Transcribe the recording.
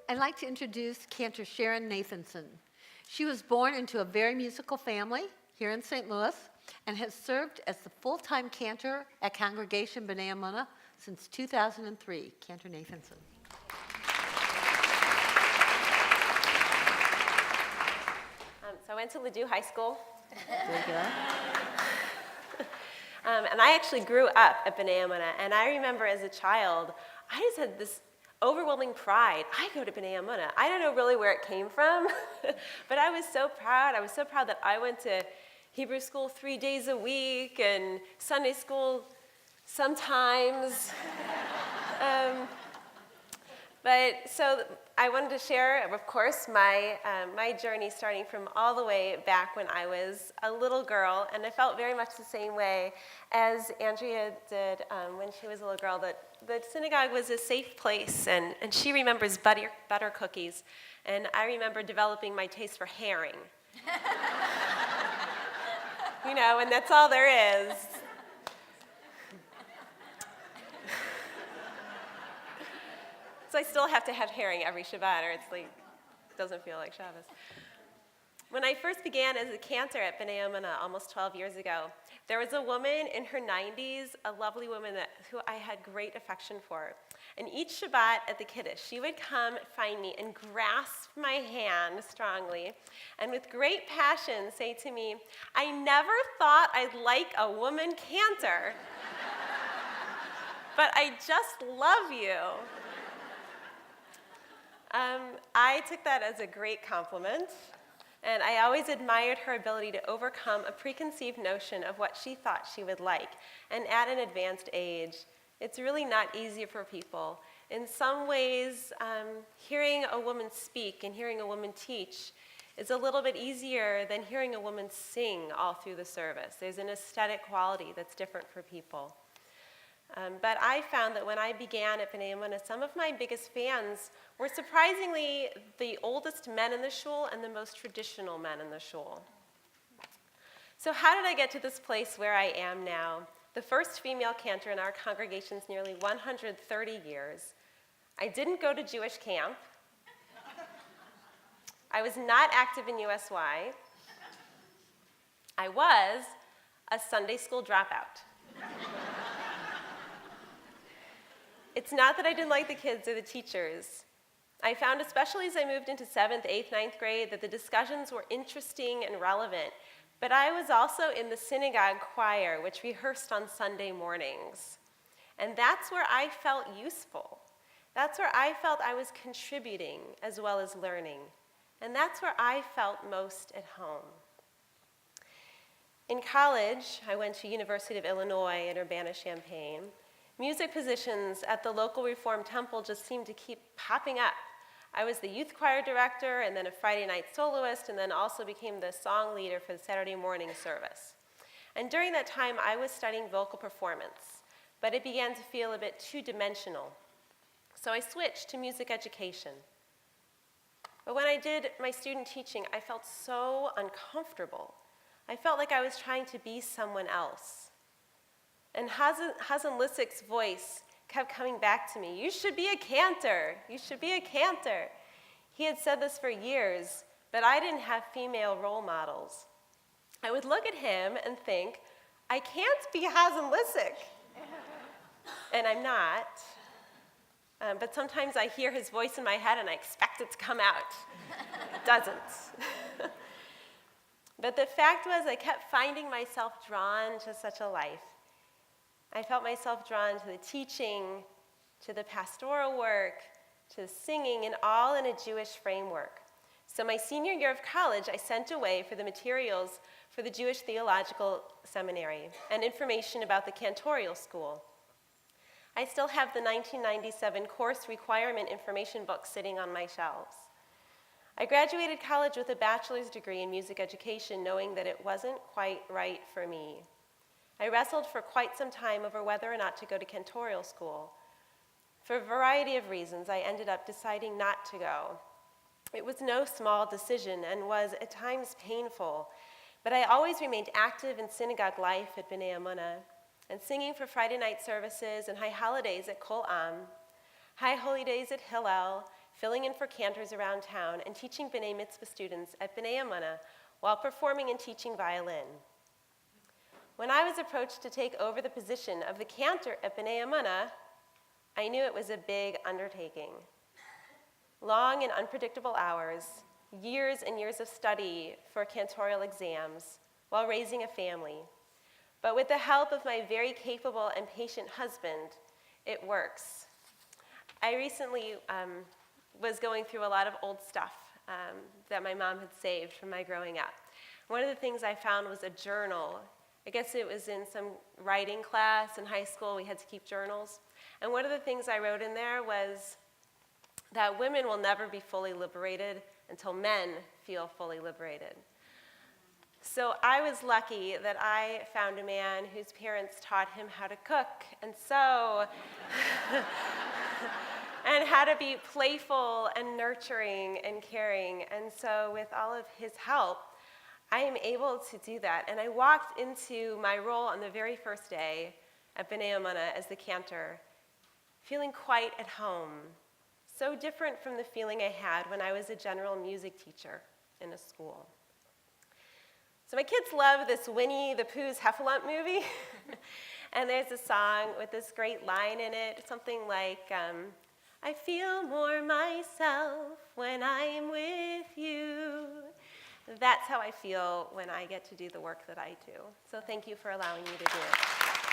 I'd like to introduce Cantor Sharon Nathanson. She was born into a very musical family here in St. Louis and has served as the full-time cantor at Congregation B'nai Emunah since 2003. Cantor Nathanson. So I went to Ladue High School. Very good. And I actually grew up at B'nai Emunah, and I remember as a child, I just had this overwhelming pride. I go to B'nai Emunah. I don't know really where it came from, but I was so proud. I was so proud that I went to Hebrew school 3 days a week and Sunday school sometimes. But so I wanted to share, of course, my journey starting from all the way back when I was a little girl, and I felt very much the same way as Andrea did when she was a little girl, that the synagogue was a safe place, and she remembers butter cookies, and I remember developing my taste for herring. You know, and that's all there is. So I still have to have herring every Shabbat, or it's like, doesn't feel like Shabbos. When I first began as a cantor at B'nai Emunah almost 12 years ago, there was a woman in her 90s, a lovely woman who I had great affection for. And each Shabbat at the Kiddush, she would come find me and grasp my hand strongly, and with great passion say to me, "I never thought I'd like a woman cantor, but I just love you." I took that as a great compliment, and I always admired her ability to overcome a preconceived notion of what she thought she would like, and at an advanced age. It's really not easy for people. In some ways, hearing a woman speak and hearing a woman teach is a little bit easier than hearing a woman sing all through the service. There's an aesthetic quality that's different for people. But I found that when I began at B'nai Emunah, some of my biggest fans were surprisingly the oldest men in the shul and the most traditional men in the shul. So how did I get to this place where I am now? The first female cantor in our congregation's nearly 130 years. I didn't go to Jewish camp. I was not active in USY. I was a Sunday school dropout. It's not that I didn't like the kids or the teachers. I found, especially as I moved into 7th, 8th, 9th grade, that the discussions were interesting and relevant. But I was also in the synagogue choir, which rehearsed on Sunday mornings. And that's where I felt useful. That's where I felt I was contributing as well as learning. And that's where I felt most at home. In college, I went to University of Illinois in Urbana-Champaign. Music positions at the local Reformed Temple just seemed to keep popping up. I was the youth choir director and then a Friday night soloist, and then also became the song leader for the Saturday morning service. And during that time, I was studying vocal performance, but it began to feel a bit two-dimensional. So I switched to music education. But when I did my student teaching, I felt so uncomfortable. I felt like I was trying to be someone else. And Hazen Lissik's voice kept coming back to me. "You should be a cantor. You should be a cantor." He had said this for years, but I didn't have female role models. I would look at him and think, I can't be Hazen Lissik. And I'm not. But sometimes I hear his voice in my head and I expect it to come out. It doesn't. But the fact was, I kept finding myself drawn to such a life. I felt myself drawn to the teaching, to the pastoral work, to the singing, and all in a Jewish framework. So my senior year of college, I sent away for the materials for the Jewish Theological Seminary and information about the Cantorial School. I still have the 1997 course requirement information book sitting on my shelves. I graduated college with a bachelor's degree in music education, knowing that it wasn't quite right for me. I wrestled for quite some time over whether or not to go to cantorial school. For a variety of reasons, I ended up deciding not to go. It was no small decision and was at times painful, but I always remained active in synagogue life at B'nai Emunah and singing for Friday night services and high holidays at Kol Am, high holy days at Hillel, filling in for cantors around town, and teaching B'nai Mitzvah students at B'nai Amunah while performing and teaching violin. When I was approached to take over the position of the cantor at B'nai Amunah, I knew it was a big undertaking. Long and unpredictable hours, years and years of study for cantorial exams while raising a family. But with the help of my very capable and patient husband, it works. I recently was going through a lot of old stuff that my mom had saved from my growing up. One of the things I found was a journal. I guess it was in some writing class in high school. We had to keep journals. And one of the things I wrote in there was that women will never be fully liberated until men feel fully liberated. So I was lucky that I found a man whose parents taught him how to cook and sew and how to be playful and nurturing and caring. And so with all of his help, I am able to do that. And I walked into my role on the very first day at B'nai Amunah as the cantor, feeling quite at home. So different from the feeling I had when I was a general music teacher in a school. So my kids love this Winnie the Pooh's Heffalump movie. And there's a song with this great line in it, something like, I feel more myself when I'm with you. That's how I feel when I get to do the work that I do. So thank you for allowing me to do it.